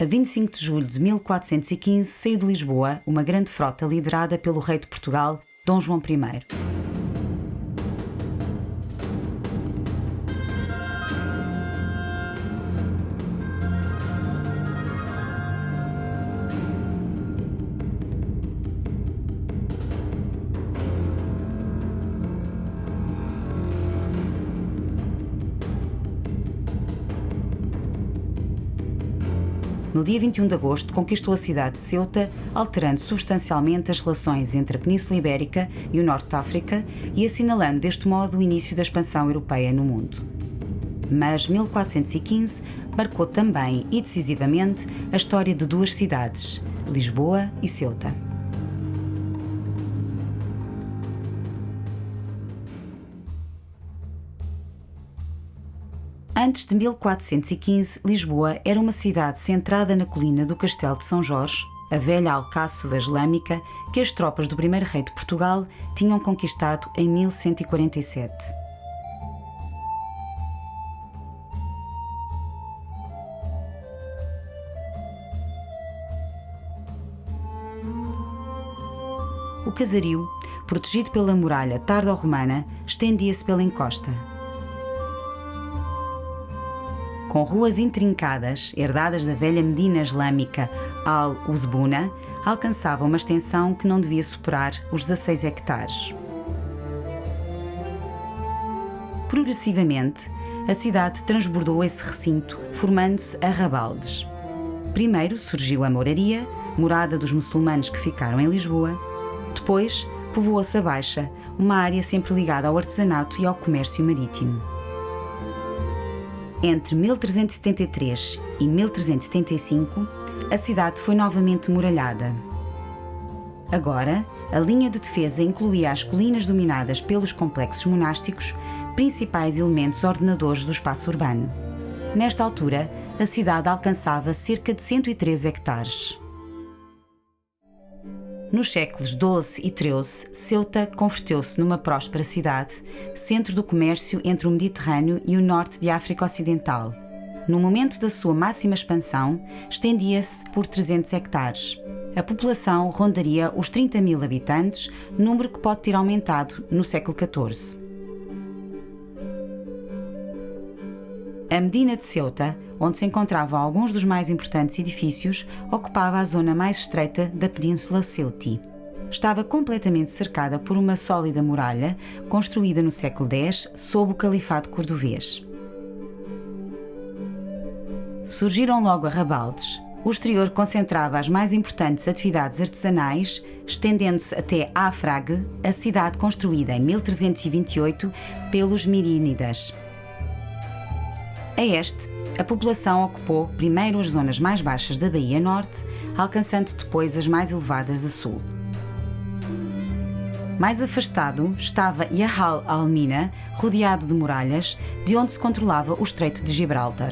A 25 de julho de 1415 saiu de Lisboa uma grande frota liderada pelo rei de Portugal, Dom João I. No dia 21 de agosto, conquistou a cidade de Ceuta, alterando substancialmente as relações entre a Península Ibérica e o Norte de África e assinalando deste modo o início da expansão europeia no mundo. Mas 1415 marcou também e decisivamente a história de duas cidades, Lisboa e Ceuta. Antes de 1415, Lisboa era uma cidade centrada na colina do Castelo de São Jorge, a velha alcáçova islâmica que as tropas do primeiro rei de Portugal tinham conquistado em 1147. O casario, protegido pela muralha tardo-romana, estendia-se pela encosta. Com ruas intrincadas, herdadas da velha medina islâmica Al-Uzbuna, alcançava uma extensão que não devia superar os 16 hectares. Progressivamente, a cidade transbordou esse recinto, formando-se arrabaldes. Primeiro surgiu a moraria, morada dos muçulmanos que ficaram em Lisboa. Depois, povoou-se a Baixa, uma área sempre ligada ao artesanato e ao comércio marítimo. Entre 1373 e 1375, a cidade foi novamente muralhada. Agora, a linha de defesa incluía as colinas dominadas pelos complexos monásticos, principais elementos ordenadores do espaço urbano. Nesta altura, a cidade alcançava cerca de 103 hectares. Nos séculos XII e XIII, Ceuta converteu-se numa próspera cidade, centro do comércio entre o Mediterrâneo e o norte de África Ocidental. No momento da sua máxima expansão, estendia-se por 300 hectares. A população rondaria os 30.000 habitantes, número que pode ter aumentado no século XIV. A Medina de Ceuta, onde se encontravam alguns dos mais importantes edifícios, ocupava a zona mais estreita da Península Ceuti. Estava completamente cercada por uma sólida muralha, construída no século X sob o Califado Cordovês. Surgiram logo arrabaldes. O exterior concentrava as mais importantes atividades artesanais, estendendo-se até Afrague, a cidade construída em 1328 pelos Mirínidas. A este, a população ocupou primeiro as zonas mais baixas da Baía Norte, alcançando depois as mais elevadas a sul. Mais afastado estava Yahal al-Mina, rodeado de muralhas, de onde se controlava o Estreito de Gibraltar.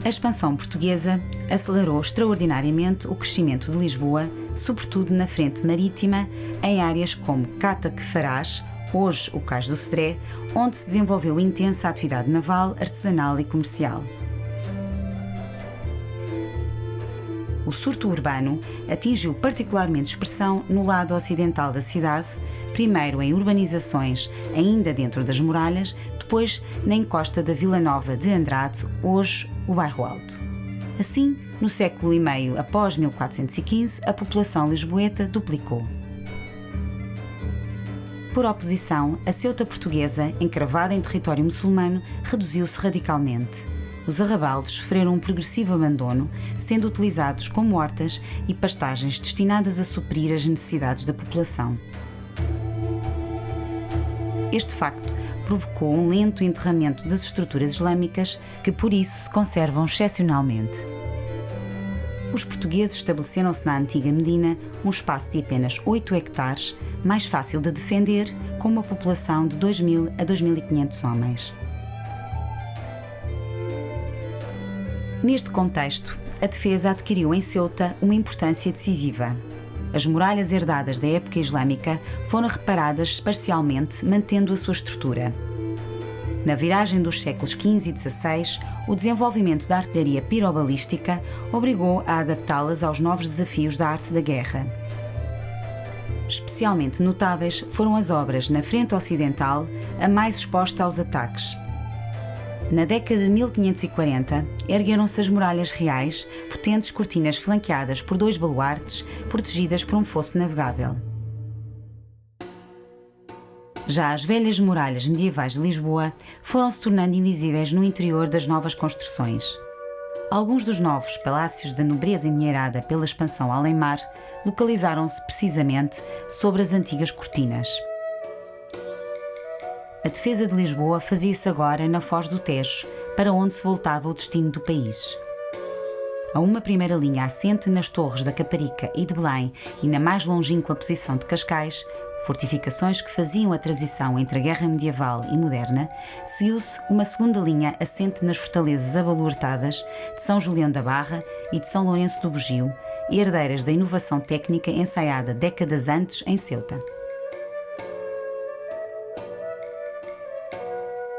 A expansão portuguesa acelerou extraordinariamente o crescimento de Lisboa, sobretudo na frente marítima, em áreas como Cata-que-Farás, hoje o Cais do Cedré, onde se desenvolveu intensa atividade naval, artesanal e comercial. O surto urbano atingiu particularmente expressão no lado ocidental da cidade, primeiro em urbanizações ainda dentro das muralhas, depois na encosta da Vila Nova de Andrade, hoje o Bairro Alto. Assim, no século e meio após 1415, a população lisboeta duplicou. Por oposição, a Ceuta portuguesa, encravada em território muçulmano, reduziu-se radicalmente. Os arrabaldes sofreram um progressivo abandono, sendo utilizados como hortas e pastagens destinadas a suprir as necessidades da população. Este facto provocou um lento enterramento das estruturas islâmicas que, por isso, se conservam excepcionalmente. Os portugueses estabeleceram-se na antiga Medina, um espaço de apenas 8 hectares, mais fácil de defender, com uma população de 2.000 a 2.500 homens. Neste contexto, a defesa adquiriu em Ceuta uma importância decisiva. As muralhas herdadas da época islâmica foram reparadas parcialmente, mantendo a sua estrutura. Na viragem dos séculos XV e XVI, o desenvolvimento da artilharia pirobalística obrigou a adaptá-las aos novos desafios da arte da guerra. Especialmente notáveis foram as obras na frente ocidental, a mais exposta aos ataques. Na década de 1540, ergueram-se as muralhas reais, potentes cortinas flanqueadas por 2 baluartes, protegidas por um fosso navegável. Já as velhas muralhas medievais de Lisboa foram se tornando invisíveis no interior das novas construções. Alguns dos novos palácios da nobreza endinheirada pela expansão além-mar localizaram-se precisamente sobre as antigas cortinas. A defesa de Lisboa fazia-se agora na Foz do Tejo, para onde se voltava o destino do país. A uma primeira linha assente nas torres da Caparica e de Belém e na mais longínqua posição de Cascais, fortificações que faziam a transição entre a guerra medieval e moderna, seguiu-se uma segunda linha assente nas fortalezas abaluartadas de São Julião da Barra e de São Lourenço do Bugio, herdeiras da inovação técnica ensaiada décadas antes em Ceuta.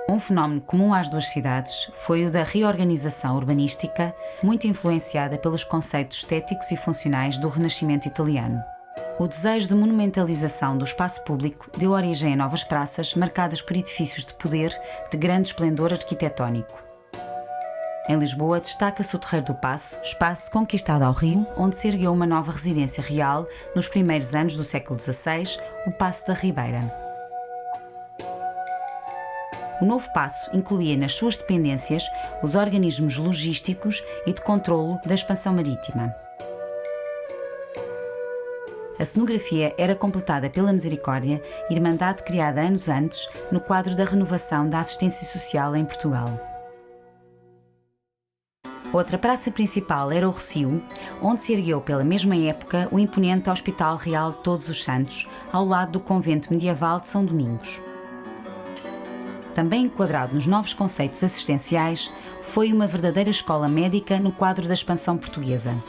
Um fenómeno comum às duas cidades foi o da reorganização urbanística, muito influenciada pelos conceitos estéticos e funcionais do Renascimento italiano. O desejo de monumentalização do espaço público deu origem a novas praças marcadas por edifícios de poder de grande esplendor arquitetónico. Em Lisboa destaca-se o Terreiro do Paço, espaço conquistado ao Rio, onde se ergueu uma nova residência real nos primeiros anos do século XVI, o Paço da Ribeira. O novo paço incluía nas suas dependências os organismos logísticos e de controlo da expansão marítima. A cenografia era completada pela Misericórdia, irmandade criada anos antes no quadro da renovação da assistência social em Portugal. Outra praça principal era o Rossio, onde se ergueu pela mesma época o imponente Hospital Real de Todos os Santos, ao lado do convento medieval de São Domingos. Também enquadrado nos novos conceitos assistenciais, foi uma verdadeira escola médica no quadro da expansão portuguesa.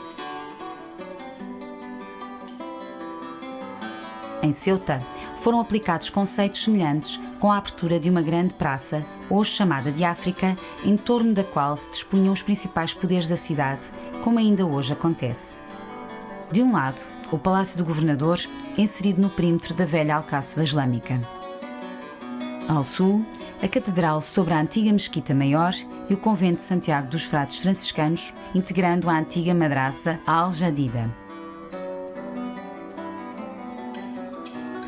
Em Ceuta, foram aplicados conceitos semelhantes com a abertura de uma grande praça, hoje chamada de África, em torno da qual se dispunham os principais poderes da cidade, como ainda hoje acontece. De um lado, o Palácio do Governador, inserido no perímetro da velha Alcáçova Islâmica. Ao sul, a Catedral sobre a antiga Mesquita Maior e o Convento de Santiago dos Frades Franciscanos, integrando a antiga madraça Al-Jadida.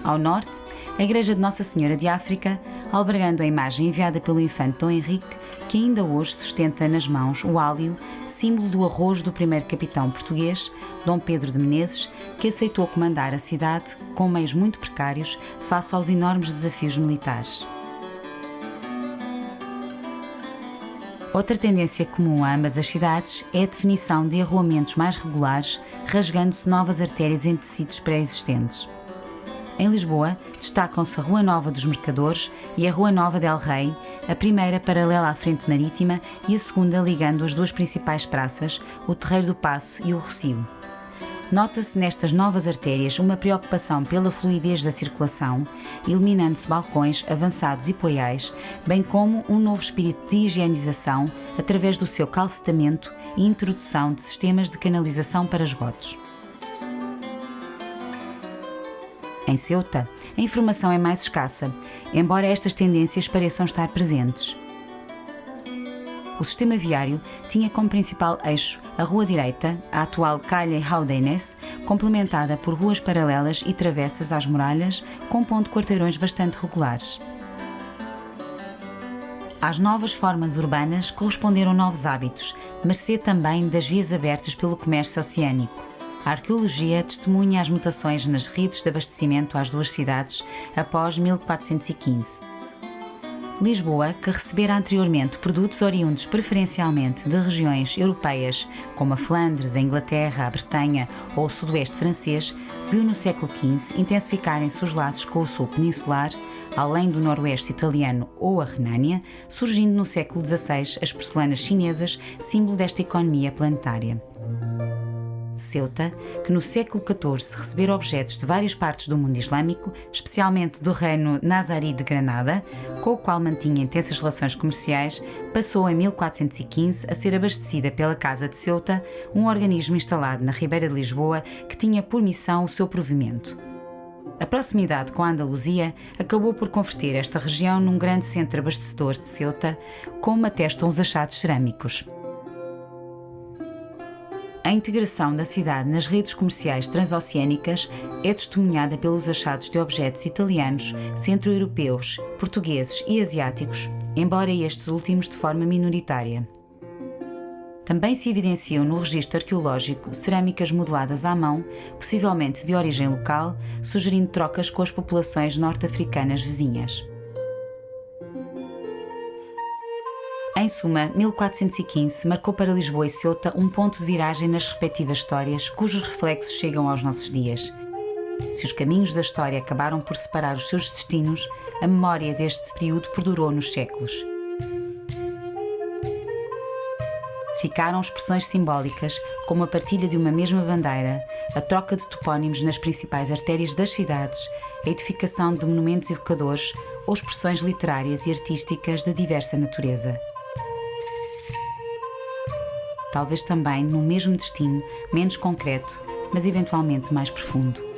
Ao norte, a Igreja de Nossa Senhora de África, albergando a imagem enviada pelo infante Dom Henrique, que ainda hoje sustenta nas mãos o álio, símbolo do arrojo do primeiro capitão português, Dom Pedro de Menezes, que aceitou comandar a cidade com meios muito precários face aos enormes desafios militares. Outra tendência comum a ambas as cidades é a definição de arruamentos mais regulares, rasgando-se novas artérias em tecidos pré-existentes. Em Lisboa, destacam-se a Rua Nova dos Mercadores e a Rua Nova del Rei, a primeira paralela à Frente Marítima e a segunda ligando as duas principais praças, o Terreiro do Paço e o Rossio. Nota-se nestas novas artérias uma preocupação pela fluidez da circulação, eliminando-se balcões avançados e poiais, bem como um novo espírito de higienização através do seu calcetamento e introdução de sistemas de canalização para esgotos. Em Ceuta, a informação é mais escassa, embora estas tendências pareçam estar presentes. O sistema viário tinha como principal eixo a Rua Direita, a atual Calle Jaudenes, complementada por ruas paralelas e travessas às muralhas, compondo quarteirões bastante regulares. Às novas formas urbanas corresponderam novos hábitos, mercê também das vias abertas pelo comércio oceânico. A arqueologia testemunha as mutações nas redes de abastecimento às duas cidades após 1415. Lisboa, que recebera anteriormente produtos oriundos preferencialmente de regiões europeias como a Flandres, a Inglaterra, a Bretanha ou o sudoeste francês, viu no século XV intensificarem-se os laços com o sul peninsular, além do noroeste italiano ou a Renânia, surgindo no século XVI as porcelanas chinesas, símbolo desta economia planetária. Ceuta, que no século XIV recebera objetos de várias partes do mundo islâmico, especialmente do reino Nazarí de Granada, com o qual mantinha intensas relações comerciais, passou em 1415 a ser abastecida pela Casa de Ceuta, um organismo instalado na Ribeira de Lisboa que tinha por missão o seu provimento. A proximidade com a Andaluzia acabou por converter esta região num grande centro abastecedor de Ceuta, como atestam os achados cerâmicos. A integração da cidade nas redes comerciais transoceânicas é testemunhada pelos achados de objetos italianos, centro-europeus, portugueses e asiáticos, embora estes últimos de forma minoritária. Também se evidenciam no registro arqueológico cerâmicas modeladas à mão, possivelmente de origem local, sugerindo trocas com as populações norte-africanas vizinhas. Em suma, 1415 marcou para Lisboa e Ceuta um ponto de viragem nas respectivas histórias, cujos reflexos chegam aos nossos dias. Se os caminhos da história acabaram por separar os seus destinos, a memória deste período perdurou nos séculos. Ficaram expressões simbólicas, como a partilha de uma mesma bandeira, a troca de topónimos nas principais artérias das cidades, a edificação de monumentos evocadores ou expressões literárias e artísticas de diversa natureza. Talvez também no mesmo destino, menos concreto, mas eventualmente mais profundo.